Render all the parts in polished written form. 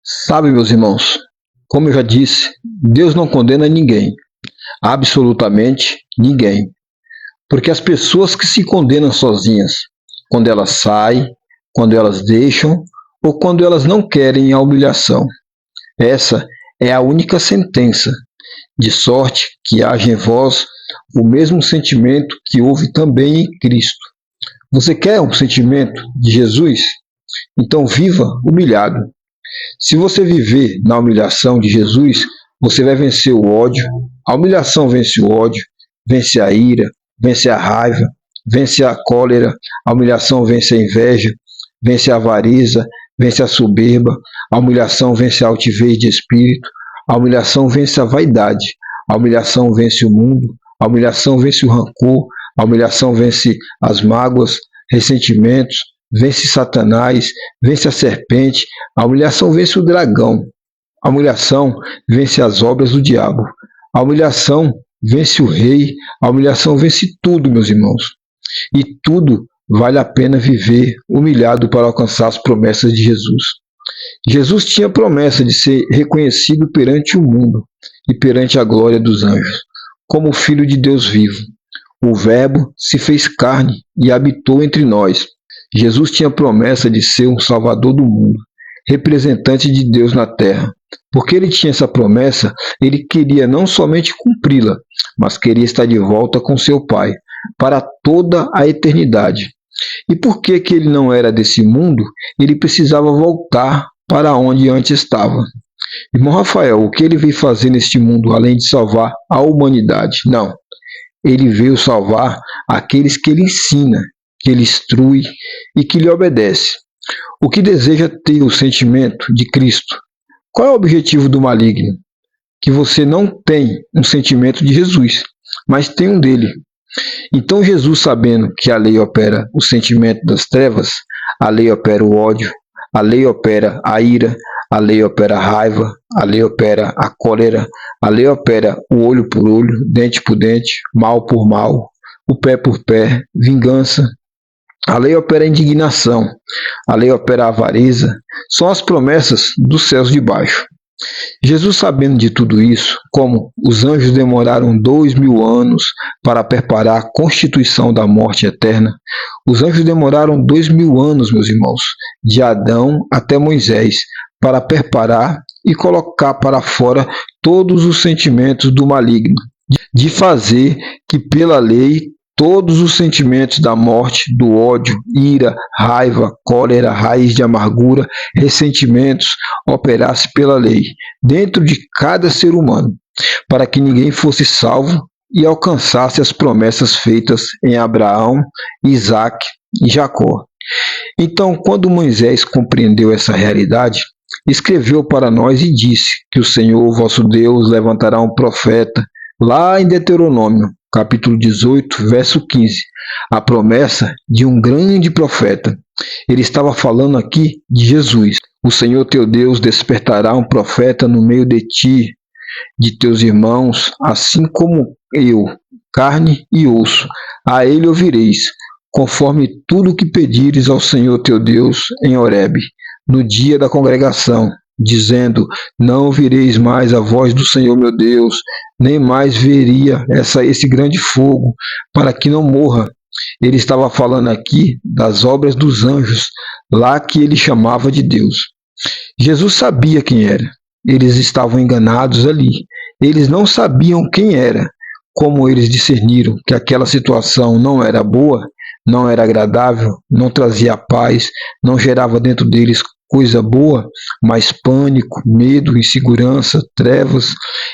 Sabe, meus irmãos, como eu já disse, Deus não condena ninguém, absolutamente ninguém. Porque as pessoas que se condenam sozinhas, quando elas saem, quando elas deixam ou quando elas não querem a humilhação, essa é a única sentença, de sorte que haja em vós o mesmo sentimento que houve também em Cristo. Você quer um sentimento de Jesus? Então viva humilhado. Se você viver na humilhação de Jesus, você vai vencer o ódio. A humilhação vence o ódio, vence a ira, vence a raiva, vence a cólera. A humilhação vence a inveja, vence a avareza, vence a soberba. A humilhação vence a altivez de espírito. A humilhação vence a vaidade. A humilhação vence o mundo. A humilhação vence o rancor. A humilhação vence as mágoas, ressentimentos, vence Satanás, vence a serpente, a humilhação vence o dragão, a humilhação vence as obras do diabo, a humilhação vence o rei, a humilhação vence tudo, meus irmãos. E tudo vale a pena viver humilhado para alcançar as promessas de Jesus. Jesus tinha a promessa de ser reconhecido perante o mundo e perante a glória dos anjos, como o Filho de Deus vivo. O Verbo se fez carne e habitou entre nós. Jesus tinha a promessa de ser um Salvador do mundo, representante de Deus na terra. Porque ele tinha essa promessa, ele queria não somente cumpri-la, mas queria estar de volta com seu Pai, para toda a eternidade. E por que ele não era desse mundo, ele precisava voltar para onde antes estava. Irmão Rafael, o que ele veio fazer neste mundo, além de salvar a humanidade? Não. Ele veio salvar aqueles que ele ensina, que ele instrui e que lhe obedece. O que deseja ter o sentimento de Cristo? Qual é o objetivo do maligno? Que você não tem um sentimento de Jesus, mas tem um dele. Então Jesus, sabendo que a lei opera o sentimento das trevas, a lei opera o ódio, a lei opera a ira, a lei opera a raiva, a lei opera a cólera, a lei opera o olho por olho, dente por dente, mal por mal, o pé por pé, vingança. A lei opera a indignação, a lei opera a avareza, são as promessas dos céus de baixo. Jesus, sabendo de tudo isso, como os anjos demoraram 2000 anos para preparar a constituição da morte eterna, os anjos demoraram 2000 anos, meus irmãos, de Adão até Moisés, para preparar e colocar para fora todos os sentimentos do maligno, de fazer que pela lei todos os sentimentos da morte, do ódio, ira, raiva, cólera, raiz de amargura, ressentimentos, operasse pela lei, dentro de cada ser humano, para que ninguém fosse salvo e alcançasse as promessas feitas em Abraão, Isaque e Jacó. Então, quando Moisés compreendeu essa realidade, escreveu para nós e disse que o Senhor, vosso Deus, levantará um profeta, lá em Deuteronômio, capítulo 18, verso 15, a promessa de um grande profeta. Ele estava falando aqui de Jesus. O Senhor teu Deus despertará um profeta no meio de ti, de teus irmãos, assim como eu, carne e osso. A ele ouvireis, conforme tudo o que pedires ao Senhor teu Deus em Horebe, no dia da congregação, dizendo: não ouvireis mais a voz do Senhor meu Deus, nem mais veria esse grande fogo, para que não morra. Ele estava falando aqui das obras dos anjos, lá que ele chamava de Deus. Jesus sabia quem era. Eles estavam enganados ali. Eles não sabiam quem era. Como eles discerniram que aquela situação não era boa, não era agradável, não trazia paz, não gerava dentro deles coisa boa, mas pânico, medo, insegurança, trevas.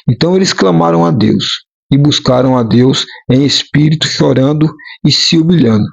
Então eles clamaram a Deus e buscaram a Deus em espírito, chorando e se humilhando.